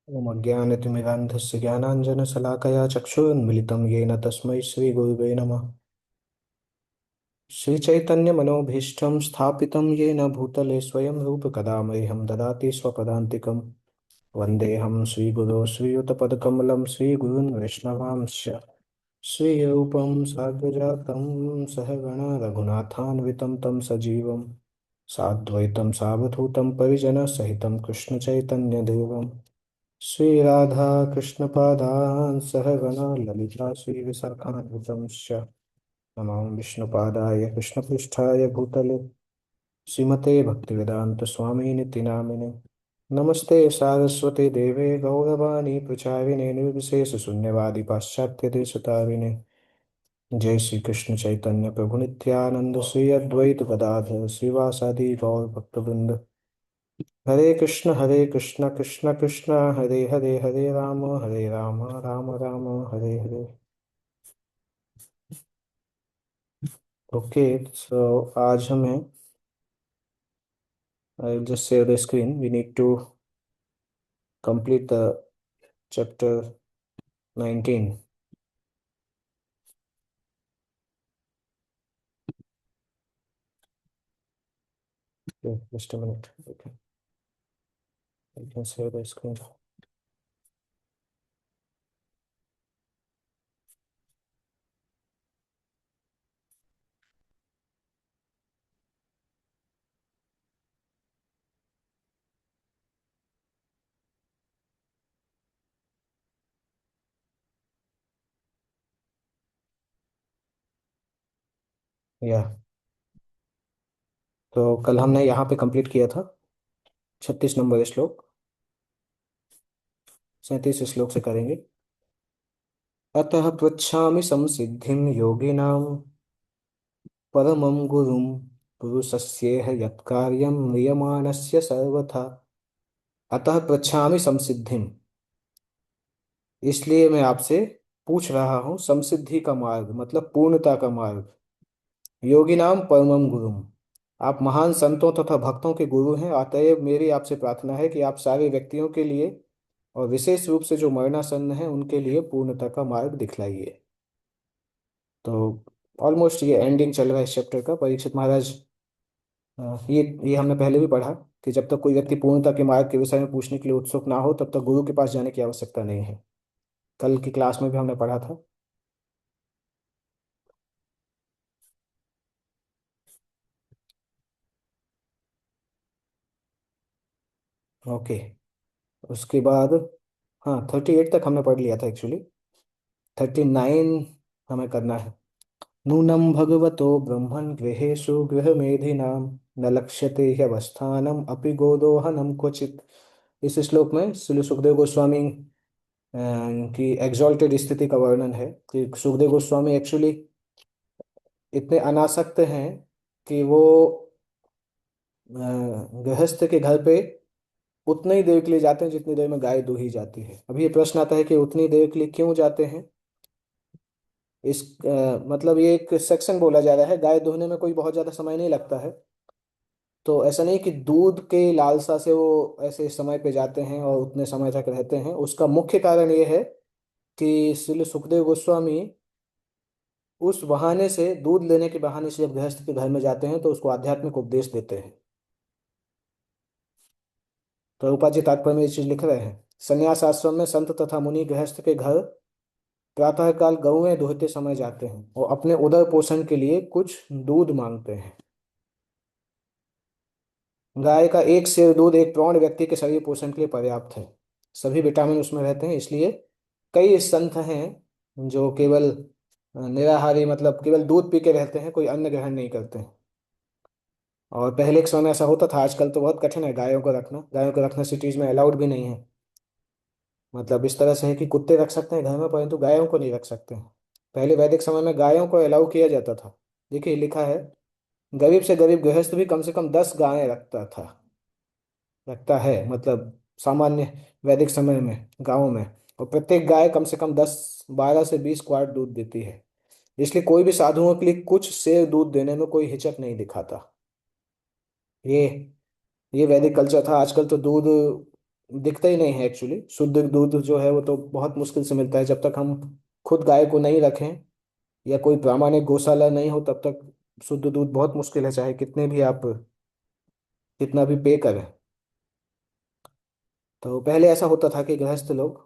ॐ अज्ञानतिमिरान्धस्य ज्ञानाञ्जनशलाकया चक्षुरुन्मिलितं येन तस्मै श्रीगुरुवे नमः। श्रीचैतन्यमनोभीष्टं स्थापितं येन भूतले स्वयं रूपकदा मह्यं ददाति स्वपदान्तिकं। वन्देऽहं श्रीगुरो श्रीयुतपदकमलं श्रीगुरून् वैष्णवांश्च श्रीरूपं साग्रजातं सहगणा रघुनाथान्वितं तं सजीवं साद्वैतं सावधूतं परिजनसहितं कृष्णचैतन्यदेवम् श्रीराधा कृष्णपादान् सहगणा ललिता श्रीविशाखान्वितंश्च नमां विष्णुपादाय कृष्णपृष्ठाय भूतले श्रीमते भक्तिवेदान्त स्वामिनिति नामिने। नमस्ते सारस्वते देवे गौरवाणी प्रचारिणे निर्विशेषशून्यवादी पाश्चात्यदेशतारिणे। जय श्री कृष्ण चैतन्य प्रभु नित्यानंद श्री अद्वैत गदाधर श्रीवासादि गौर भक्तवृंद। हरे कृष्ण कृष्ण कृष्ण हरे हरे हरे राम राम राम हरे हरे। ओके, सो आज हमें I just share the screen, we need to complete the chapter 19। Just a minute, I can share the screen. या तो कल हमने यहाँ पे कंप्लीट किया था 36 नंबर श्लोक। 37 श्लोक से करेंगे। अतः पृच्छामि संसिद्धिं योगिनां परमं गुरुं पुरुषस्येह यत्कार्यं म्रियमाणस्य सर्वथा। अतः पृच्छामि संसिद्धिम, इसलिए मैं आपसे पूछ रहा हूँ समसिद्धि का मार्ग मतलब पूर्णता का मार्ग। योगी नाम परमम गुरुम, आप महान संतों तथा भक्तों के गुरु हैं, अतएव मेरी आपसे प्रार्थना है कि आप सारे व्यक्तियों के लिए और विशेष रूप से जो मरणासन्न हैं उनके लिए पूर्णता का मार्ग दिखलाइए। तो ऑलमोस्ट ये एंडिंग चल रहा है इस चैप्टर का। परीक्षित महाराज, ये हमने पहले भी पढ़ा कि जब तक कोई व्यक्ति पूर्णता के मार्ग के विषय में पूछने के लिए उत्सुक ना हो तब तक गुरु के पास जाने की आवश्यकता नहीं है। कल की क्लास में भी हमने पढ़ा था। ओके, उसके बाद हाँ 38 तक हमने पढ़ लिया था एक्चुअली। 39 हमें करना है। नूनं भगवतो ब्रह्मन् गृहेषु गृहमेधिनां न लक्ष्यते ह्यवस्थानम् अपि गोदोहनं क्वचित्। इस श्लोक में श्री सुखदेव गोस्वामी की एग्जॉल्टेड स्थिति का वर्णन है कि सुखदेव गोस्वामी एक्चुअली इतने अनासक्त हैं कि वो गृहस्थ के घर पे उतनी ही देर के लिए जाते हैं जितनी देर में गाय दूही जाती है। अभी ये प्रश्न आता है कि उतनी देर के लिए क्यों जाते हैं। इस मतलब ये एक सेक्शन बोला जा रहा है, गाय दूहने में कोई बहुत ज़्यादा समय नहीं लगता है। तो ऐसा नहीं कि दूध के लालसा से वो ऐसे समय पे जाते हैं और उतने समय तक रहते हैं। उसका मुख्य कारण ये है कि श्री सुखदेव गोस्वामी उस बहाने से, दूध लेने के बहाने से जब गृहस्थ के घर में जाते हैं तो उसको आध्यात्मिक उपदेश देते हैं। तो रूपा जी तात्पर्य में ये चीज लिख रहे हैं। संन्यास आश्रम में संत तथा मुनि गृहस्थ के घर प्रातःकाल गौएं दुहते समय जाते हैं और अपने उदर पोषण के लिए कुछ दूध मांगते हैं। गाय का एक सेर दूध एक प्रौढ़ व्यक्ति के शरीर पोषण के लिए पर्याप्त है। सभी विटामिन उसमें रहते हैं। इसलिए कई संत हैं जो केवल निराहारी मतलब केवल दूध पी के रहते हैं, कोई अन्न ग्रहण नहीं करते हैं। और पहले के समय में ऐसा होता था, आजकल तो बहुत कठिन है गायों को रखना। गायों को रखना सिटीज में अलाउड भी नहीं है। मतलब इस तरह से है कि कुत्ते रख सकते हैं घर में परंतु गायों को नहीं रख सकते हैं। पहले वैदिक समय में गायों को अलाउ किया जाता था। देखिए लिखा है, गरीब से गरीब गृहस्थ भी कम से कम 10 गायें रखता था, रखता है मतलब सामान्य वैदिक समय में गाँव में। और प्रत्येक गाय कम से कम 12 से 20 क्वार्ट दूध देती है। इसलिए कोई भी साधुओं के लिए कुछ सेर दूध देने में कोई हिचक नहीं दिखाता। ये ये वैदिक कल्चर था। आजकल तो दूध दिखता ही नहीं है एक्चुअली। शुद्ध दूध जो है वो तो बहुत मुश्किल से मिलता है। जब तक हम खुद गाय को नहीं रखें या कोई प्रामाणिक गौशाला नहीं हो तब तक शुद्ध दूध बहुत मुश्किल है, चाहे कितने भी आप कितना भी पे करें। तो पहले ऐसा होता था कि गृहस्थ लोग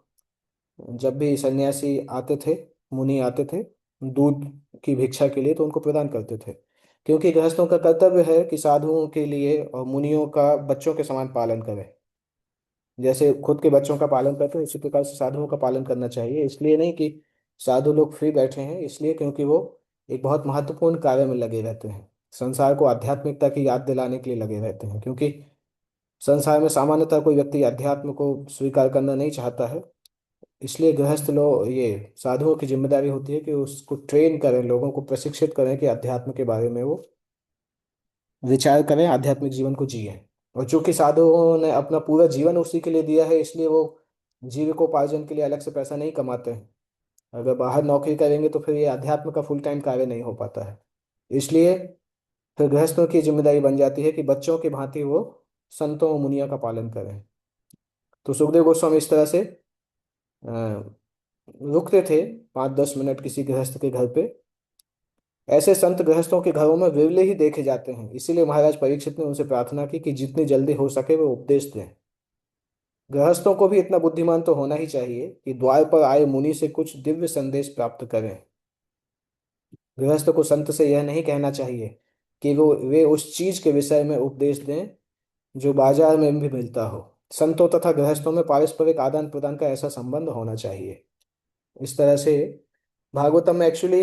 जब भी सन्यासी आते थे, मुनि आते थे दूध की भिक्षा के लिए, तो उनको प्रदान करते थे। क्योंकि गृहस्थों का कर्तव्य है कि साधुओं के लिए और मुनियों का बच्चों के समान पालन करें। जैसे खुद के बच्चों का पालन करते हैं, इसी प्रकार से साधुओं का पालन करना चाहिए। इसलिए नहीं कि साधु लोग फ्री बैठे हैं, इसलिए क्योंकि वो एक बहुत महत्वपूर्ण कार्य में लगे रहते हैं। संसार को आध्यात्मिकता की याद दिलाने के लिए लगे रहते हैं, क्योंकि संसार में सामान्यतः कोई व्यक्ति अध्यात्म को स्वीकार करना नहीं चाहता है। इसलिए गृहस्थ लोग, ये साधुओं की जिम्मेदारी होती है कि उसको ट्रेन करें, लोगों को प्रशिक्षित करें कि अध्यात्म के बारे में वो विचार करें, आध्यात्मिक जीवन को जिए। और चूंकि साधुओं ने अपना पूरा जीवन उसी के लिए दिया है, इसलिए वो जीविकोपार्जन के लिए अलग से पैसा नहीं कमाते हैं। अगर बाहर नौकरी करेंगे तो फिर ये अध्यात्म का फुल टाइम कार्य नहीं हो पाता है। इसलिए फिर गृहस्थों की जिम्मेदारी बन जाती है कि बच्चों की भांति वो संतों और मुनियों का पालन करें। तो सुखदेव गोस्वामी इस तरह से अ, रुकते थे 5-10 मिनट किसी गृहस्थ के घर पे। ऐसे संत गृहस्थों के घरों में विरले ही देखे जाते हैं। इसीलिए महाराज परीक्षित ने उनसे प्रार्थना की कि जितनी जल्दी हो सके वे उपदेश दें। गृहस्थों को भी इतना बुद्धिमान तो होना ही चाहिए कि द्वार पर आए मुनि से कुछ दिव्य संदेश प्राप्त करें। गृहस्थ को संत से यह नहीं कहना चाहिए कि वो वे उस चीज के विषय में उपदेश दें जो बाजार में भी मिलता हो। संतों तथा गृहस्थों में पारस्परिक आदान प्रदान का ऐसा संबंध होना चाहिए। इस तरह से भागवतम में एक्चुअली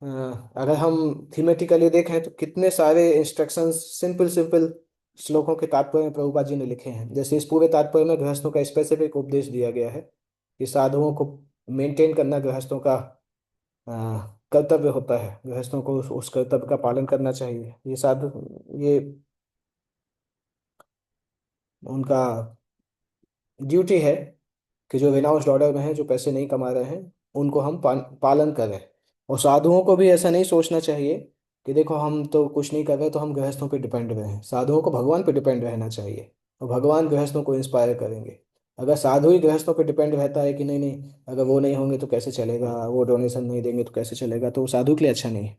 अगर हम थीमेटिकली देखें तो कितने सारे इंस्ट्रक्शंस सिंपल सिंपल श्लोकों के तात्पर्य में प्रभुपाद जी ने लिखे हैं। जैसे इस पूरे तात्पर्य में गृहस्थों का स्पेसिफिक उपदेश दिया गया है कि साधुओं को मेंटेन करना गृहस्थों का अ, कर्तव्य होता है। गृहस्थों को उस कर्तव्य का पालन करना चाहिए। ये साधु, ये उनका ड्यूटी है कि जो रिनाउंस्ड ऑर्डर में है, जो पैसे नहीं कमा रहे हैं, उनको हम पालन करें। और साधुओं को भी ऐसा नहीं सोचना चाहिए कि देखो हम तो कुछ नहीं कर रहे तो हम गृहस्थों पे डिपेंड रहें। साधुओं को भगवान पे डिपेंड रहना चाहिए और भगवान गृहस्थों को इंस्पायर करेंगे। अगर साधु ही गृहस्थों पे डिपेंड रहता है कि नहीं नहीं, अगर वो नहीं होंगे तो कैसे चलेगा, वो डोनेशन नहीं देंगे तो कैसे चलेगा, तो वो साधु के लिए अच्छा नहीं है।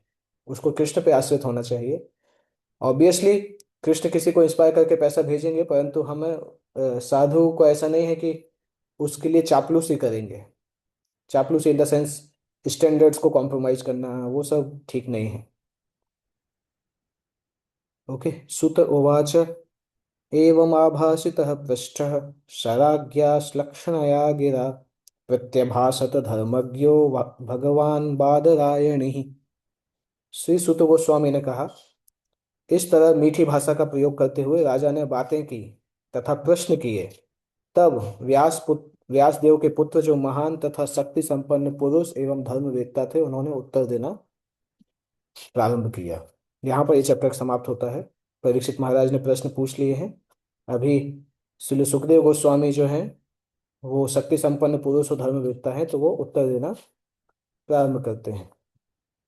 उसको कृष्ण पे आश्रित होना चाहिए। ऑब्वियसली कृष्ण किसी को इंस्पायर करके पैसा भेजेंगे, परंतु हमें साधु को ऐसा नहीं है कि उसके लिए चापलूसी करेंगे। चापलूसी इन द सेंस स्टैंडर्ड्स को कॉम्प्रोमाइज करना, वो सब ठीक नहीं है। ओके। सुत उवाच एवमाभासितः पृष्ठः शराज्ञा श्लक्ष्णया गिरा प्रत्यभासत धर्मज्ञो भगवान बादरायणिः। श्री सुत गोस्वामी ने कहा, इस तरह मीठी भाषा का प्रयोग करते हुए राजा ने बातें की तथा प्रश्न किए। तब व्यासदेव के पुत्र जो महान तथा शक्ति संपन्न पुरुष एवं धर्मवेत्ता थे, उन्होंने उत्तर देना प्रारंभ किया। यहाँ पर ये चैप्टर समाप्त होता है। परीक्षित महाराज ने प्रश्न पूछ लिए हैं। अभी श्री सुखदेव गोस्वामी जो हैं वो शक्ति संपन्न पुरुष और धर्मवेत्ता हैं, तो वो उत्तर देना प्रारंभ करते हैं।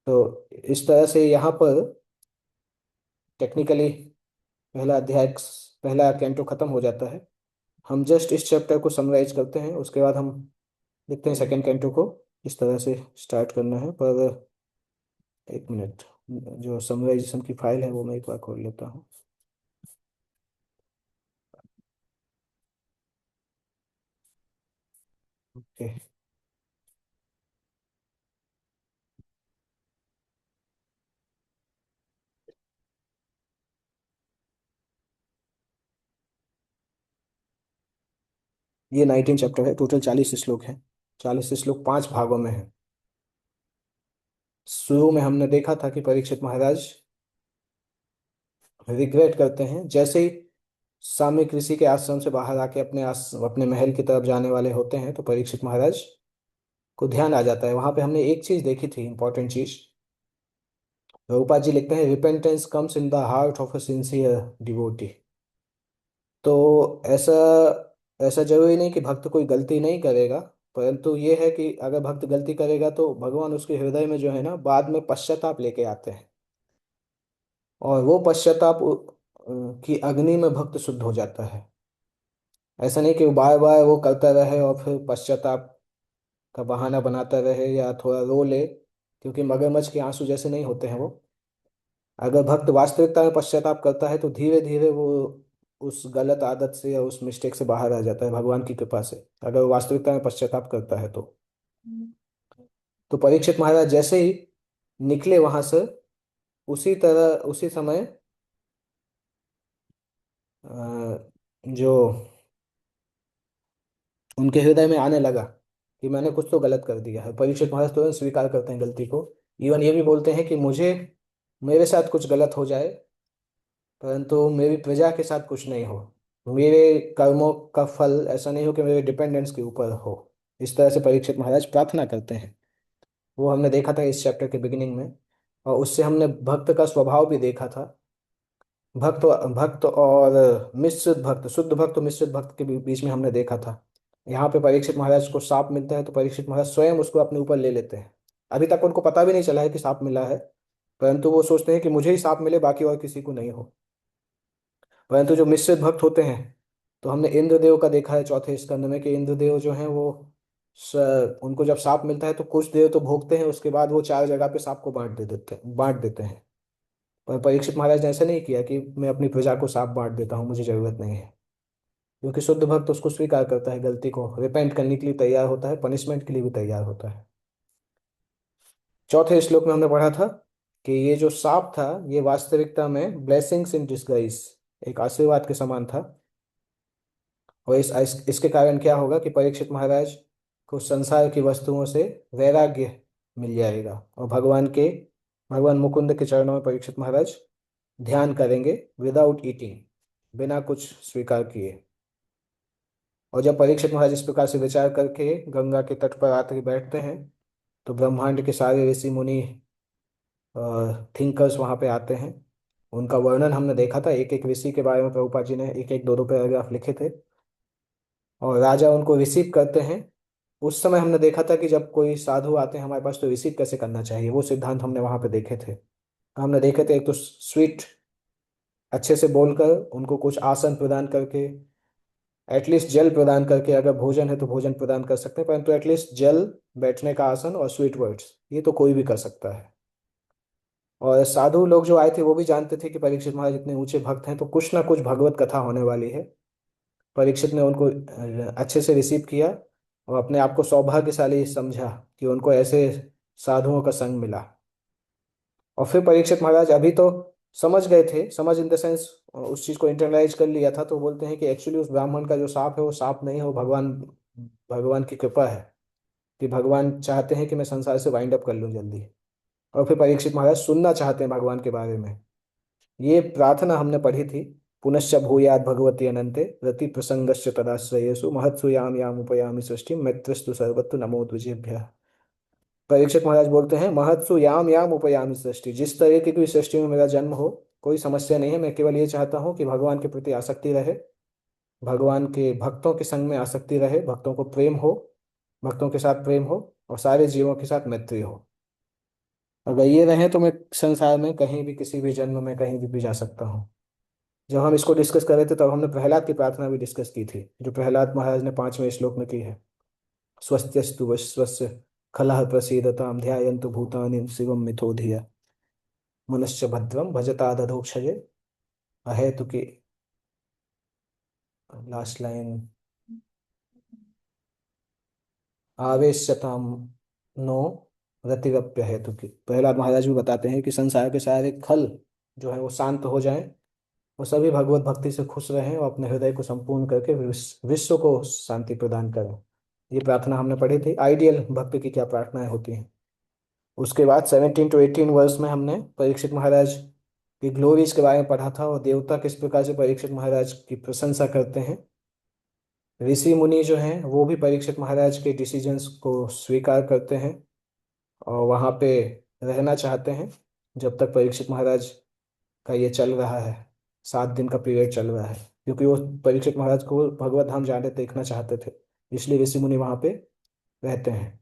तो इस तरह से यहाँ पर टेक्निकली पहला अध्याय, पहला कैंटो खत्म हो जाता है। हम जस्ट इस चैप्टर को समराइज करते हैं, उसके बाद हम देखते हैं सेकेंड कैंटो को इस तरह से स्टार्ट करना है। पर एक मिनट, जो समराइजेशन की फाइल है वो मैं एक बार खोल लेता हूँ। ओके। ये 19 चैप्टर है, टोटल 40 श्लोक है। 40 श्लोक 5 भागों में है। शुरू में हमने देखा था कि परीक्षित महाराज रिग्रेट करते हैं। जैसे ही सामयिक ऋषि के आश्रम से बाहर आके अपने महल की तरफ जाने वाले होते हैं, तो परीक्षित महाराज को ध्यान आ जाता है। वहां पे हमने एक चीज देखी थी, इंपॉर्टेंट चीज। प्रभुपाद जी लिखते हैं, repentance comes in the heart of a sincere devotee. तो ऐसा ऐसा जरूरी नहीं कि भक्त कोई गलती नहीं करेगा, परंतु ये है कि अगर भक्त गलती करेगा तो भगवान उसके हृदय में जो है ना, बाद में पश्चाताप लेके आते हैं। और वो पश्चाताप की अग्नि में भक्त शुद्ध हो जाता है। ऐसा नहीं कि वो बार बार वो करता रहे और फिर पश्चाताप का बहाना बनाता रहे या थोड़ा रो ले, क्योंकि मगरमच्छ के आंसू जैसे नहीं होते हैं वो। अगर भक्त वास्तविकता में पश्चाताप करता है तो धीरे धीरे वो उस गलत आदत से या उस मिस्टेक से बाहर आ जाता है भगवान की कृपा से, अगर वो वास्तविकता में पश्चाताप करता है तो। तो परीक्षित महाराज जैसे ही निकले वहां से, उसी तरह उसी समय जो उनके हृदय में आने लगा कि मैंने कुछ तो गलत कर दिया है। परीक्षित महाराज तुरंत स्वीकार करते हैं गलती को। इवन ये भी बोलते हैं कि मुझे, मेरे साथ कुछ गलत हो जाए, परंतु मेरी प्रजा के साथ कुछ नहीं हो, मेरे कर्मों का फल ऐसा नहीं हो कि मेरे डिपेंडेंट्स के ऊपर हो। इस तरह से परीक्षित महाराज प्रार्थना करते हैं। वो हमने देखा था इस चैप्टर के बिगिनिंग में, और उससे हमने भक्त का स्वभाव भी देखा था। भक्त भक्त और मिश्रित भक्त, शुद्ध भक्त और मिश्रित भक्त के बीच में हमने देखा था। यहाँ पे परीक्षित महाराज को सांप मिलता है तो परीक्षित महाराज स्वयं उसको अपने ऊपर ले लेते हैं। अभी तक उनको पता भी नहीं चला है कि सांप मिला है, परंतु वो सोचते हैं कि मुझे ही सांप मिले, बाकी और किसी को नहीं हो। परंतु जो मिश्रित भक्त होते हैं, तो हमने इंद्रदेव का देखा है चौथे स्कंद में कि इंद्रदेव जो हैं वो स, उनको जब सांप मिलता है तो कुछ देर तो भोगते हैं, उसके बाद वो चार जगह पे सांप को बांट देते हैं। पर परीक्षित महाराज ने ऐसा नहीं किया कि मैं अपनी प्रजा को सांप बांट देता हूँ, मुझे जरूरत नहीं है। क्योंकि शुद्ध भक्त उसको स्वीकार करता है, गलती को रिपेंट करने के लिए तैयार होता है, पनिशमेंट के लिए भी तैयार होता है। चौथे श्लोक में हमने पढ़ा था कि ये जो सांप था ये वास्तविकता में ब्लेसिंग्स इन डिस्गाइज, एक आशीर्वाद के समान था। और इसके कारण क्या होगा कि परीक्षित महाराज को संसार की वस्तुओं से वैराग्य मिल जाएगा, और भगवान मुकुंद के चरणों में परीक्षित महाराज ध्यान करेंगे विदाउट ईटिंग, बिना कुछ स्वीकार किए। और जब परीक्षित महाराज इस प्रकार से विचार करके गंगा के तट पर आकर बैठते हैं, तो ब्रह्मांड के सारे ऋषि मुनि थिंकर्स वहाँ पे आते हैं। उनका वर्णन हमने देखा था, एक एक ऋषि के बारे में प्रभुपाद जी ने एक एक दो दो पैराग्राफ लिखे थे, और राजा उनको रिसीव करते हैं। उस समय हमने देखा था कि जब कोई साधु आते हैं हमारे पास तो रिसीव कैसे करना चाहिए, वो सिद्धांत हमने वहाँ पे देखे थे। हमने देखे थे एक तो स्वीट अच्छे से बोलकर, उनको कुछ आसन प्रदान करके, एटलीस्ट जल प्रदान करके, अगर भोजन है तो भोजन प्रदान कर सकते हैं, परंतु एटलीस्ट जल, बैठने का आसन और स्वीट वर्ड्स ये तो कोई भी कर सकता है। और साधु लोग जो आए थे वो भी जानते थे कि परीक्षित महाराज इतने ऊंचे भक्त हैं तो कुछ ना कुछ भगवत कथा होने वाली है। परीक्षित ने उनको अच्छे से रिसीव किया और अपने आप को सौभाग्यशाली समझा कि उनको ऐसे साधुओं का संग मिला। और फिर परीक्षित महाराज अभी तो समझ गए थे, समझ इन द सेंस उस चीज को इंटरनलाइज कर लिया था, तो बोलते हैं कि एक्चुअली उस ब्राह्मण का जो सांप है वो सांप नहीं है, वो भगवान भगवान की कृपा है, कि भगवान चाहते हैं कि मैं संसार से वाइंड अप कर लूँ जल्दी। और फिर परीक्षित महाराज सुनना चाहते हैं भगवान के बारे में। ये प्रार्थना हमने पढ़ी थी, पुनश्च भूयाद भगवती अनंते रति प्रसंगस्य तदाश्रयेषु महत्सु याम याम उपयामि सृष्टि मैत्रस्तु सर्वत्र नमो द्विजेभ्यः। परीक्षित महाराज बोलते हैं महत्सु याम याम उपयामि सृष्टि, जिस तरह की कोई सृष्टि में मेरा जन्म हो कोई समस्या नहीं है, मैं केवल ये चाहता हूँ कि भगवान के प्रति आसक्ति रहे, भगवान के भक्तों के संग में आसक्ति रहे, भक्तों को प्रेम हो, भक्तों के साथ प्रेम हो, और सारे जीवों के साथ मैत्री हो। अगर ये रहे तो मैं संसार में कहीं भी किसी भी जन्म में कहीं भी जा सकता हूँ। जब हम इसको डिस्कस कर रहे थे तब हमने प्रहलाद की प्रार्थना भी डिस्कस की थी, जो प्रहलाद महाराज ने 5वें श्लोक में की है। स्वस्त्यस्तु विश्वस्य खलः प्रसीदतां ध्यायन्तु भूतानि शिवं मिथो धिया मनश्च भद्रं भजता दधोक्षजे अहेतुके। लास्ट लाइन, आवेश्यतां नो रतिरप्य हेतुकी। प्रहलाद महाराज भी बताते हैं कि संसार के सारे खल जो है वो शांत हो जाएं, और सभी भगवत भक्ति से खुश रहें और अपने हृदय को संपूर्ण करके विश्व को शांति प्रदान करें। ये प्रार्थना हमने पढ़ी थी, आइडियल भक्त की क्या प्रार्थनाएं होती हैं। उसके बाद 17 to 18 वर्ष में हमने परीक्षित महाराज की ग्लोरीज के बारे में पढ़ा था, और देवता किस प्रकार से परीक्षित महाराज की प्रशंसा करते हैं। ऋषि मुनि जो हैं वो भी परीक्षित महाराज के डिसीजंस को स्वीकार करते हैं और वहाँ पे रहना चाहते हैं जब तक परीक्षित महाराज का ये चल रहा है, 7 दिन का पीरियड चल रहा है, क्योंकि वो परीक्षित महाराज को भगवत धाम जाने देखना चाहते थे, इसलिए ऋषि मुनि वहाँ पे रहते हैं।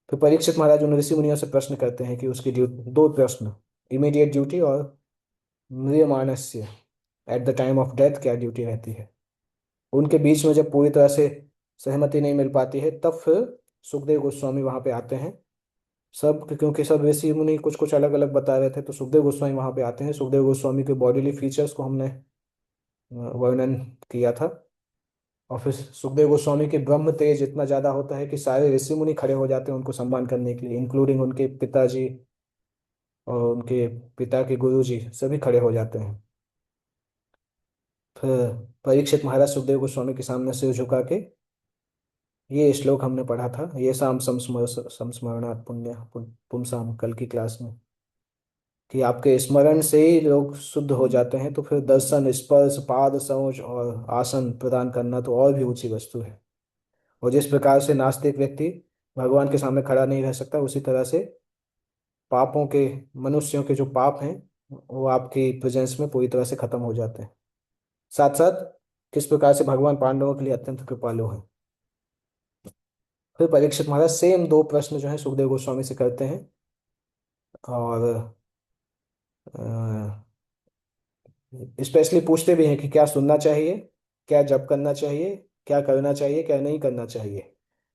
फिर परीक्षित महाराज उन ऋषि मुनियों से प्रश्न करते हैं कि उसकी ड्यूटी, दो प्रश्न, इमीडिएट ड्यूटी और म्रियमाणस्य, at the time of death क्या ड्यूटी रहती है। उनके बीच में जब पूरी तरह से सहमति नहीं मिल पाती है, तब फिर सुखदेव गोस्वामी वहां पे आते हैं। सब क्योंकि सब ऋषि मुनि कुछ कुछ अलग अलग बता रहे थे, तो सुखदेव गोस्वामी वहां पे आते हैं। सुखदेव गोस्वामी के बॉडीली फीचर्स को हमने वर्णन किया था। और फिर सुखदेव गोस्वामी के ब्रह्म तेज इतना ज्यादा होता है कि सारे ऋषि मुनि खड़े हो जाते हैं उनको सम्मान करने के लिए, इंक्लूडिंग उनके पिताजी और उनके पिता के गुरु जी सभी खड़े हो जाते हैं। फिर परीक्षित महाराज सुखदेव गोस्वामी के सामने सिर झुका के, ये श्लोक हमने पढ़ा था, ये शाम संस्मरणात् पुण्य पुंसाम, कल की क्लास में, कि आपके स्मरण से ही लोग शुद्ध हो जाते हैं, तो फिर दर्शन, स्पर्श, पाद संज और आसन प्रदान करना तो और भी ऊंची वस्तु है। और जिस प्रकार से नास्तिक व्यक्ति भगवान के सामने खड़ा नहीं रह सकता, उसी तरह से पापों के, मनुष्यों के जो पाप हैं वो आपकी प्रेजेंस में पूरी तरह से खत्म हो जाते हैं। साथ साथ किस प्रकार से भगवान पांडवों के लिए अत्यंत कृपालु हैं। फिर परीक्षित महाराज सेम दो प्रश्न जो है सुखदेव गोस्वामी से करते हैं, और स्पेशली पूछते भी हैं कि क्या सुनना चाहिए, क्या जप करना चाहिए, क्या करना चाहिए, क्या नहीं करना चाहिए,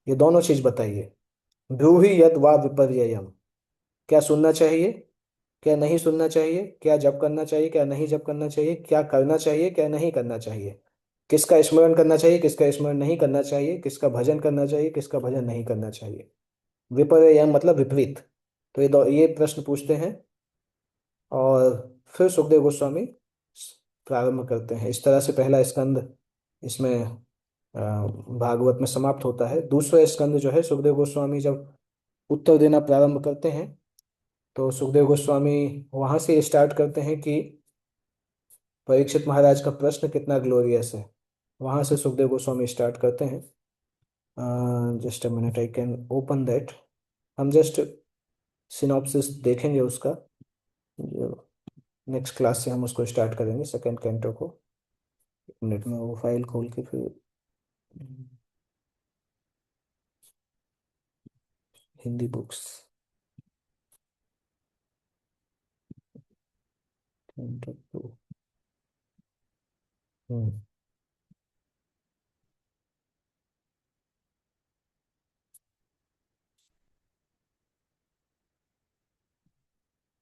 ये दोनों चीज बताइए। ब्रूहि यद वा विपर्ययम, क्या सुनना चाहिए, क्या नहीं सुनना चाहिए, क्या जप करना चाहिए, क्या नहीं जप करना चाहिए, क्या करना चाहिए, क्या नहीं करना चाहिए, किसका स्मरण करना चाहिए, किसका स्मरण नहीं करना चाहिए, किसका भजन करना चाहिए, किसका भजन नहीं करना चाहिए। विपर्ययम मतलब विपरीत। तो ये प्रश्न पूछते हैं, और फिर सुखदेव गोस्वामी प्रारंभ करते हैं। इस तरह से पहला स्कंद इसमें भागवत में समाप्त होता है। दूसरा स्कंद जो है, सुखदेव गोस्वामी जब उत्तर देना प्रारंभ करते हैं, तो सुखदेव गोस्वामी वहां से स्टार्ट करते हैं कि परीक्षित महाराज का प्रश्न कितना ग्लोरियस है। वहां से सुखदेव गोस्वामी स्टार्ट करते हैं। Just a minute, I can open that. हम जस्ट सिनॉप्सिस देखेंगे उसका। नेक्स्ट क्लास से हम उसको स्टार्ट करेंगे, सेकंड कैंटो को। एक मिनट में वो फाइल खोल के फिर Hindi books, canto two.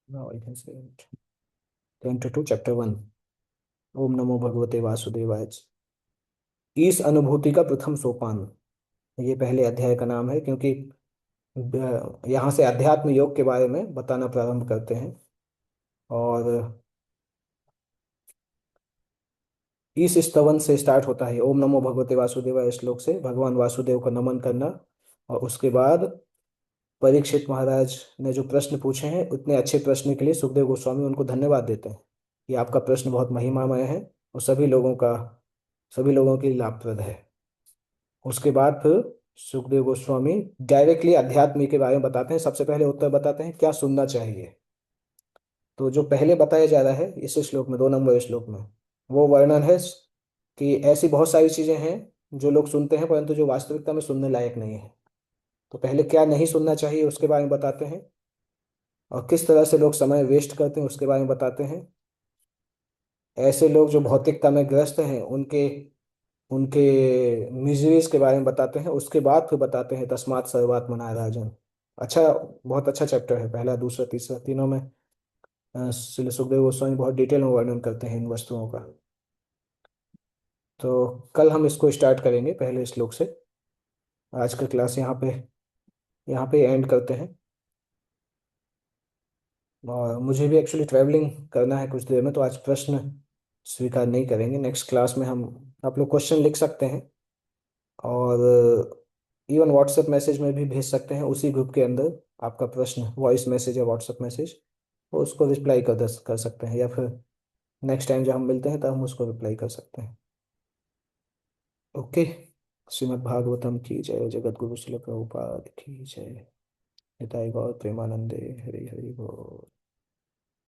Now I can say it. Canto two chapter one. ओम नमो भगवते वासुदेवाय। इस अनुभूति का प्रथम सोपान, ये पहले अध्याय का नाम है, क्योंकि यहाँ से अध्यात्म योग के बारे में बताना प्रारंभ करते हैं। और इस स्तवन से स्टार्ट होता है, ओम नमो भगवते वासुदेवाय श्लोक से भगवान वासुदेव को नमन करना। और उसके बाद परीक्षित महाराज ने जो प्रश्न पूछे हैं, उतने अच्छे प्रश्न के लिए सुखदेव गोस्वामी उनको धन्यवाद देते हैं कि आपका प्रश्न बहुत महिमामय है और सभी लोगों के लिए लाभप्रद है। उसके बाद फिर सुखदेव गोस्वामी डायरेक्टली अध्यात्म के बारे में बताते हैं। सबसे पहले उत्तर बताते हैं क्या सुनना चाहिए। तो जो पहले बताया जा रहा है इस श्लोक में, 2 नंबर श्लोक में, वो वर्णन है कि ऐसी बहुत सारी चीजें हैं जो लोग सुनते हैं, परंतु जो वास्तविकता में सुनने लायक नहीं है। तो पहले क्या नहीं सुनना चाहिए उसके बारे में बताते हैं, और किस तरह से लोग समय वेस्ट करते हैं उसके बारे में बताते हैं। ऐसे लोग जो भौतिकता में ग्रस्त हैं, उनके उनके मिजरीज के बारे में बताते हैं। उसके बाद फिर बताते हैं तस्मात् सर्वात्मना राजन। अच्छा, बहुत अच्छा चैप्टर है, पहला, दूसरा, तीसरा, तीनों में श्री सुखदेव गोस्वामी बहुत डिटेल में वर्णन करते हैं इन वस्तुओं का। तो कल हम इसको स्टार्ट करेंगे पहले श्लोक से। आज का क्लास यहाँ पे एंड करते हैं। और मुझे भी एक्चुअली ट्रैवलिंग करना है कुछ देर में, तो आज प्रश्न स्वीकार नहीं करेंगे। नेक्स्ट क्लास में हम, आप लोग क्वेश्चन लिख सकते हैं, और इवन व्हाट्सएप मैसेज में भी भेज सकते हैं उसी ग्रुप के अंदर। आपका प्रश्न वॉइस मैसेज या व्हाट्सएप मैसेज, वो उसको रिप्लाई कर सकते हैं, या फिर नेक्स्ट टाइम जब हम मिलते हैं तब हम उसको रिप्लाई कर सकते हैं। ओके। श्रीमद् भागवतम की जय, जगत गुरु श्रील प्रभुपाद की जय। निताई गौर प्रेमानंदे, हरि हरि बोल।